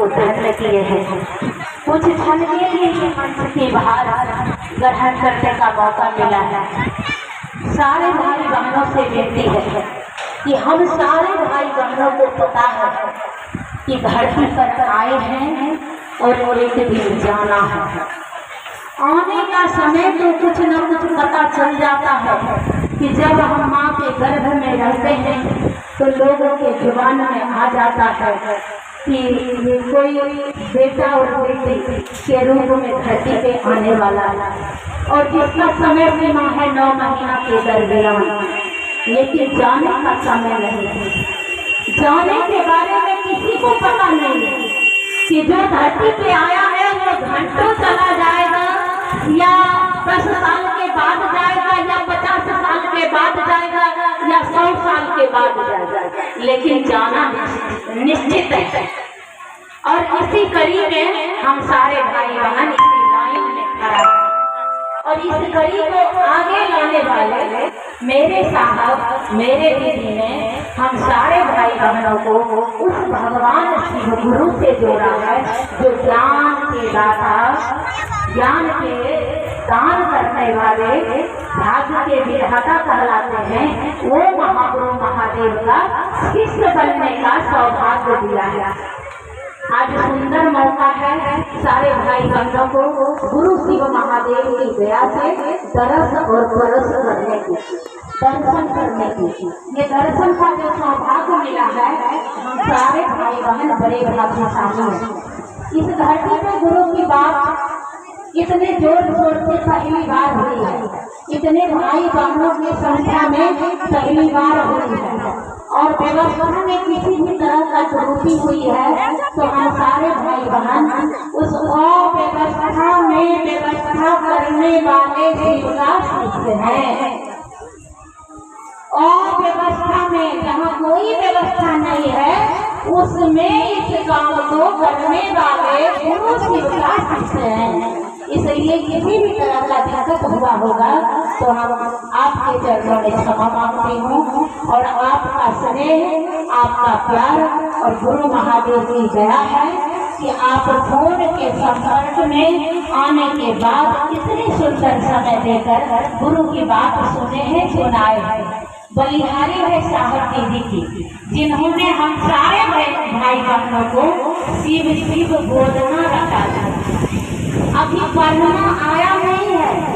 को धन्य किए हैं। कुछ क्षण के लिए ये मंच की भार ग्रहण करने का मौका मिला है। सारे भाई बहनों से विनती है कि हम सारे भाई बहनों को पता है कि धरती पर आए हैं और एक दिन जाना है। आने का समय तो कुछ न कुछ पता चल जाता है कि जब हम माँ के गर्भ में रहते हैं तो लोगों के जुबान में आ जाता है कि कोई बेटा और बेटी के रूप में धरती पे आने वाला है और जिसका समय सीमा है 9 महीना के दरमियान, लेकिन जाने का समय नहीं है। जाने के बारे में किसी को पता नहीं है कि जो धरती पे आया है वो घंटों चला जाएगा या 10 साल के बाद जाएगा या 50 साल के बाद जाएगा या 100 साल के बाद जाएगा, लेकिन जाना निश्चित है। और इसी कड़ी में हम सारे भाई बहन इसी लाइन में खड़ा हैं और इस कड़ी को आगे लाने वाले मेरे साहब मेरे दीदी ने हम सारे भाई बहनों को उस भगवान शिव गुरु से जोड़ा है जो ज्ञान के दाता, ज्ञान के दान करने वाले, भाग्य के विधाता कहलाते हैं। वो महागुरु महादेव का शिष्य बनने का सौभाग्य दिया है। आज सुंदर मौका है सारे भाई बहनों को गुरु शिव महादेव की दया से दरस और परस करने की, दर्शन करने की। ये दर्शन का जो सौभाग्य मिला है, हम सारे भाई बहन बड़े भाग्यशाली हैं। इस धरती पे गुरु की बात इतने जोर शोर से पहली बार हुई है, इतने भाई बहनों की संख्या में पहली बार हुई है और व्यवस्था में किसी भी तरह का त्रुटि हुई है तो हम सारे भाई बहन उस अव्यवस्था में व्यवस्था करने वाले शिव का शिष्य हैं। अव्यवस्था में जहाँ कोई व्यवस्था नहीं है उसमें इस काम को करने वाले गुरु शिव का शिष्य हैं। इसलिए किसी भी तरह का दिक्कत हुआ होगा तो हम आपके चरणों में क्षमा मांगते हूँ और आपका स्नेह, आपका प्यार और गुरु महादेव की दया है कि आप फोन के संपर्क में आने के बाद इतने सुंदर समय देकर गुरु की बात सुने हैं, सुनाए हैं। बलिहारी है साहब दीदी की, जिन्होंने हम सारे भाई बहनों को शिव शिव बोलना रखा था। अभी पढ़ना आया नहीं है।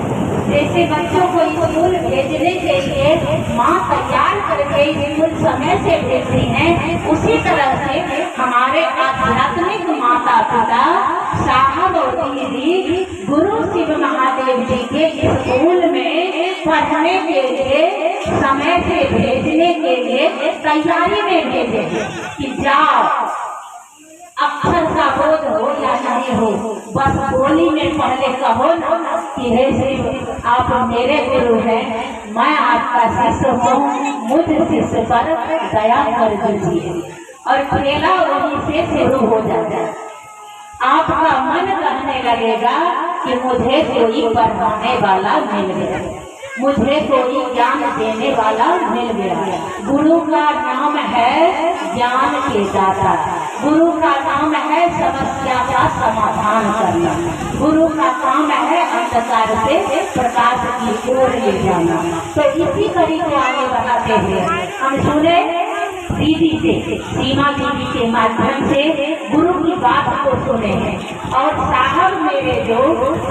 जैसे बच्चों को स्कूल भेजने के लिए माँ तैयार करके स्कूल समय से भेजती हैं, उसी तरह से हमारे आध्यात्मिक माता पिता साहब और दीदी गुरु शिव महादेव जी के स्कूल में पढ़ने के लिए समय से भेजने के लिए तैयारी में भेजे कि जाओ, अक्षर का बोध हो या नहीं हो, बस बोली में पहले कहो ना कि हे शिव आप मेरे गुरु हैं, मैं आपका शिष्य हूँ, मुझ शिष्य पर दया कर दीजिए। और खेला वहीं से शुरू हो जाता है। आपका मन कहने लगेगा कि मुझे कोई पढ़ाने वाला मिल गया, मुझे कोई ज्ञान देने वाला मिल गया। गुरु का नाम है ज्ञान के दाता, गुरु का काम है समस्या का समाधान करना, गुरु का काम है अंधकार से प्रकाश की ओर ले जाना। तो इसी कड़ी को आगे बढ़ाते हुए हम सुने दीदी से, सीमा दीदी के माध्यम से गुरु की बात को सुने हैं। और साहब मेरे जो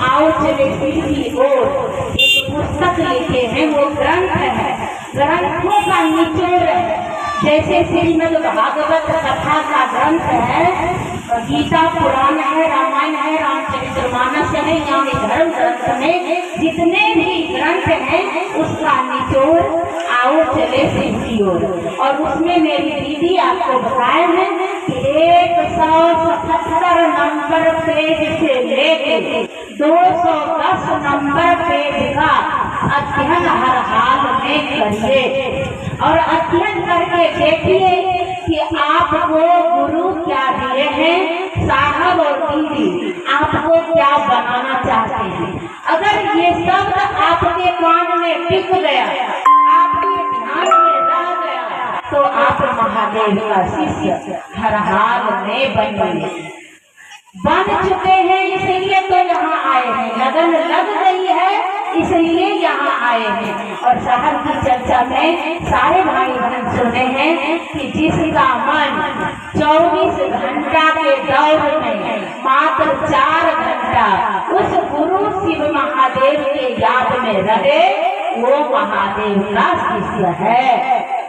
आओ चले शिव की ओर एक पुस्तक लिखे हैं, वो ग्रंथ है, ग्रंथों का निचोड़ है। जैसे श्रीमद् भागवत कथा का ग्रंथ है, गीता पुराण है, रामायण है, रामचरितमानस है, यानी धर्म ग्रंथ में जितने भी ग्रंथ हैं उसका निचोड़ आओ चले शिव की ओर। और उसमें मेरी दीदी आपको बताए हैं कि 177 नंबर पेज से लेके 210 नंबर पेज का अध्ययन हर हाल में करिए और अध्ययन करके देखिए कि आपको गुरु क्या दिए हैं, साहब और दीदी आपको क्या बनाना चाहते हैं। अगर ये शब्द आपके कान में टिक गया, आपके ध्यान में रह गया, तो आप महादेव का शिष्य हर हाल में बनेंगे। बन चुके हैं, इसलिए तो यहाँ आए हैं। लगन लग गई है, इसलिए यहाँ आए हैं। और शहर की चर्चा में सारे भाई बहन सुने हैं कि जिसका मन 24 घंटा के दौर में मात्र 4 घंटा उस गुरु शिव महादेव के याद में रहे, वो महादेव का शिष्य है।